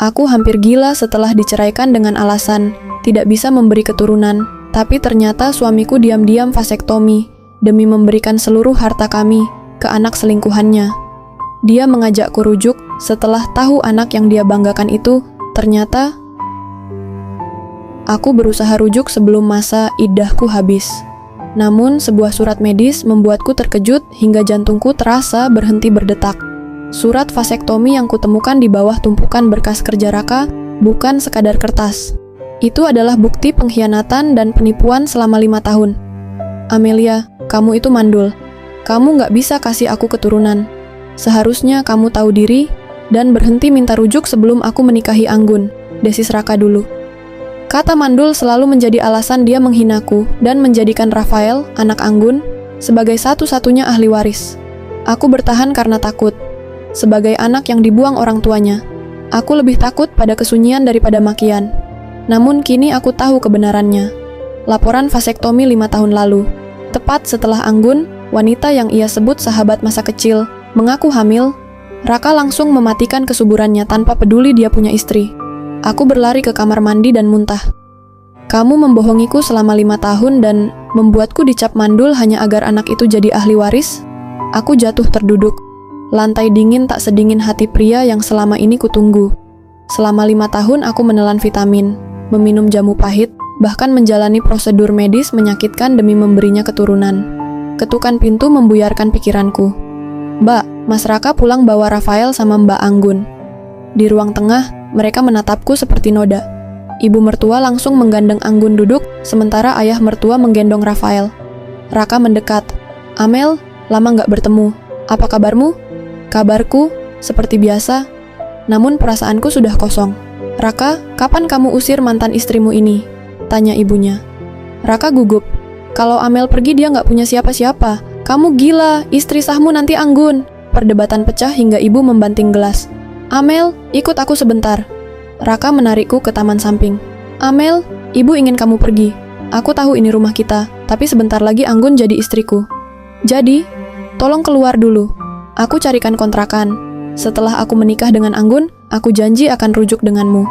Aku hampir gila setelah diceraikan dengan alasan tidak bisa memberi keturunan, tapi ternyata suamiku diam-diam vasektomi demi memberikan seluruh harta kami ke anak selingkuhannya. Dia mengajakku rujuk setelah tahu anak yang dia banggakan itu ternyata... Aku berusaha rujuk sebelum masa iddahku habis. Namun, sebuah surat medis membuatku terkejut hingga jantungku terasa berhenti berdetak. Surat vasektomi yang kutemukan di bawah tumpukan berkas kerja Raka bukan sekadar kertas. Itu adalah bukti pengkhianatan dan penipuan selama 5 tahun. Amelia, kamu itu mandul. Kamu nggak bisa kasih aku keturunan. Seharusnya kamu tahu diri dan berhenti minta rujuk sebelum aku menikahi Anggun, desis Raka dulu. Kata mandul selalu menjadi alasan dia menghinaku dan menjadikan Rafael, anak Anggun, sebagai satu-satunya ahli waris. Aku bertahan karena takut. Sebagai anak yang dibuang orang tuanya, aku lebih takut pada kesunyian daripada makian. Namun kini aku tahu kebenarannya. Laporan vasektomi 5 tahun lalu. Tepat setelah Anggun, wanita yang ia sebut sahabat masa kecil, mengaku hamil, Raka langsung mematikan kesuburannya tanpa peduli dia punya istri. Aku berlari ke kamar mandi dan muntah. Kamu membohongiku selama 5 tahun dan membuatku dicap mandul hanya agar anak itu jadi ahli waris? Aku jatuh terduduk. Lantai dingin tak sedingin hati pria yang selama ini kutunggu. Selama 5 tahun aku menelan vitamin, meminum jamu pahit, bahkan menjalani prosedur medis menyakitkan demi memberinya keturunan. Ketukan pintu membuyarkan pikiranku. Mbak, Mas Raka pulang bawa Rafael sama Mbak Anggun. Di ruang tengah, mereka menatapku seperti noda. Ibu mertua langsung menggandeng Anggun duduk, sementara ayah mertua menggendong Rafael. Raka mendekat. Amel, lama nggak bertemu. Apa kabarmu? Kabarku, seperti biasa. Namun perasaanku sudah kosong. Raka, kapan kamu usir mantan istrimu ini? Tanya ibunya. Raka gugup. Kalau Amel pergi dia nggak punya siapa-siapa. Kamu gila, istri sahmu nanti Anggun. Perdebatan pecah hingga ibu membanting gelas. Amel, ikut aku sebentar. Raka menarikku ke taman samping. Amel, ibu ingin kamu pergi. Aku tahu ini rumah kita, tapi sebentar lagi Anggun jadi istriku. Jadi, tolong keluar dulu. Aku carikan kontrakan. Setelah aku menikah dengan Anggun, aku janji akan rujuk denganmu.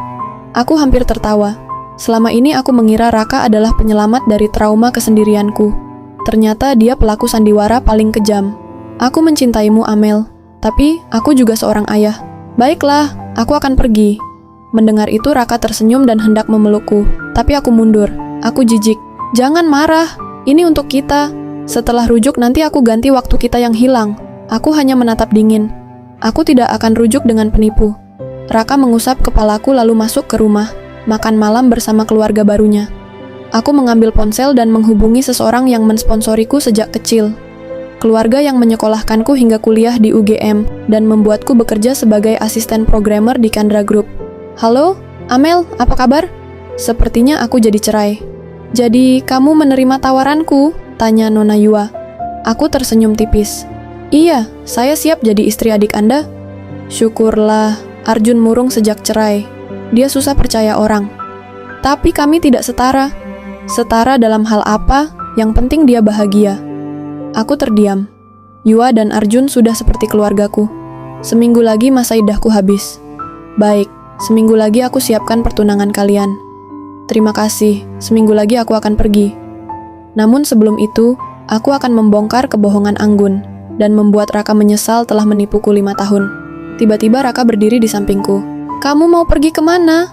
Aku hampir tertawa. Selama ini aku mengira Raka adalah penyelamat dari trauma kesendirianku. Ternyata dia pelaku sandiwara paling kejam. Aku mencintaimu, Amel. Tapi aku juga seorang ayah. Baiklah, aku akan pergi. Mendengar itu Raka tersenyum dan hendak memelukku. Tapi aku mundur. Aku jijik. Jangan marah. Ini untuk kita. Setelah rujuk nanti aku ganti waktu kita yang hilang. Aku hanya menatap dingin. Aku tidak akan rujuk dengan penipu. Raka mengusap kepalaku lalu masuk ke rumah, makan malam bersama keluarga barunya. Aku mengambil ponsel dan menghubungi seseorang yang mensponsoriku sejak kecil. Keluarga yang menyekolahkanku hingga kuliah di UGM dan membuatku bekerja sebagai asisten programmer di Candra Group. Halo, Amel, apa kabar? Sepertinya aku jadi cerai. Jadi, kamu menerima tawaranku? Tanya Nona Yua. Aku tersenyum tipis. Iya, saya siap jadi istri adik Anda. Syukurlah, Arjun murung sejak cerai. Dia susah percaya orang. Tapi kami tidak setara. Setara dalam hal apa? Yang penting dia bahagia. Aku terdiam. Yua dan Arjun sudah seperti keluargaku. Seminggu lagi masa iddahku habis. Baik, seminggu lagi aku siapkan pertunangan kalian. Terima kasih, seminggu lagi aku akan pergi. Namun sebelum itu, aku akan membongkar kebohongan Anggun dan membuat Raka menyesal telah menipuku 5 tahun. Tiba-tiba Raka berdiri di sampingku. Kamu mau pergi kemana?